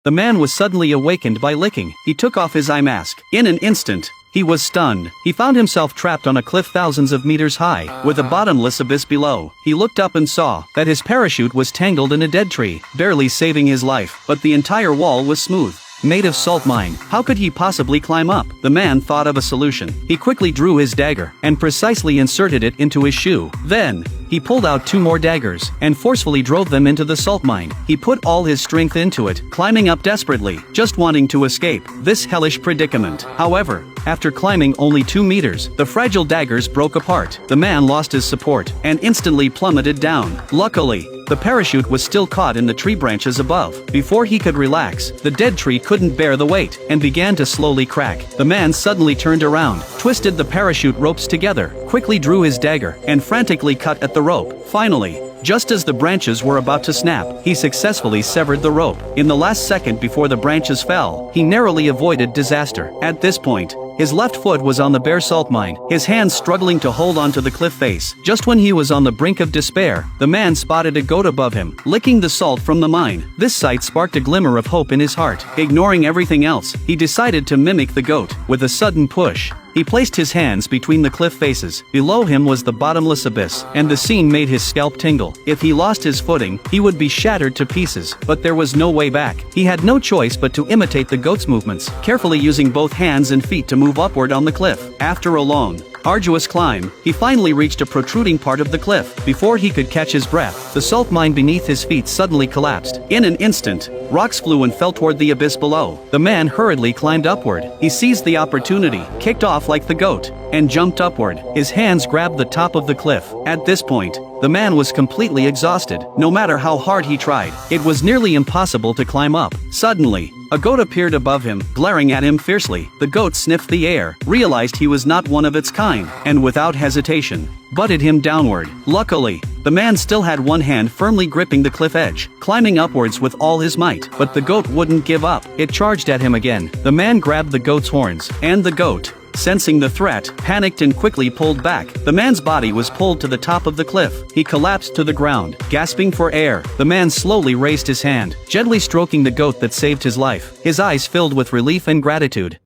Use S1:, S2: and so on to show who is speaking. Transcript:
S1: The man was suddenly awakened by licking. He took off his eye mask. In an instant, he was stunned. He found himself trapped on a cliff thousands of meters high, with a bottomless abyss below. He looked up and saw that his parachute was tangled in a dead tree, barely saving his life, but the entire wall was smooth, made of salt mine. How could he possibly climb up? The man thought of a solution. He quickly drew his dagger and precisely inserted it into his shoe. Then, he pulled out 2 more daggers and forcefully drove them into the salt mine. He put all his strength into it, climbing up desperately, just wanting to escape this hellish predicament. However, after climbing only 2 meters, the fragile daggers broke apart. The man lost his support and instantly plummeted down. Luckily, the parachute was still caught in the tree branches above. Before he could relax, the dead tree couldn't bear the weight and began to slowly crack. The man suddenly turned around, twisted the parachute ropes together, quickly drew his dagger, and frantically cut at the rope. Finally, just as the branches were about to snap, he successfully severed the rope. In the last second before the branches fell, he narrowly avoided disaster. At this point, his left foot was on the bare salt mine, his hands struggling to hold onto the cliff face. Just when he was on the brink of despair, the man spotted a goat above him, licking the salt from the mine. This sight sparked a glimmer of hope in his heart. Ignoring everything else, he decided to mimic the goat. With a sudden push, he placed his hands between the cliff faces. Below him was the bottomless abyss, and the scene made his scalp tingle. If he lost his footing, he would be shattered to pieces, but there was no way back. He had no choice but to imitate the goat's movements, carefully using both hands and feet to move upward on the cliff. After a long, arduous climb, he finally reached a protruding part of the cliff. Before he could catch his breath, the salt mine beneath his feet suddenly collapsed. In an instant, rocks flew and fell toward the abyss below. The man hurriedly climbed upward. He seized the opportunity, kicked off like the goat, and jumped upward. His hands grabbed the top of the cliff. At this point, the man was completely exhausted. No matter how hard he tried, it was nearly impossible to climb up. Suddenly, a goat appeared above him, glaring at him fiercely. The goat sniffed the air, realized he was not one of its kind, and without hesitation, butted him downward. Luckily, the man still had one hand firmly gripping the cliff edge, climbing upwards with all his might. But the goat wouldn't give up. It charged at him again. The man grabbed the goat's horns, and the goat, sensing the threat, panicked and quickly pulled back. The man's body was pulled to the top of the cliff. He collapsed to the ground, gasping for air. The man slowly raised his hand, gently stroking the goat that saved his life. His eyes filled with relief and gratitude.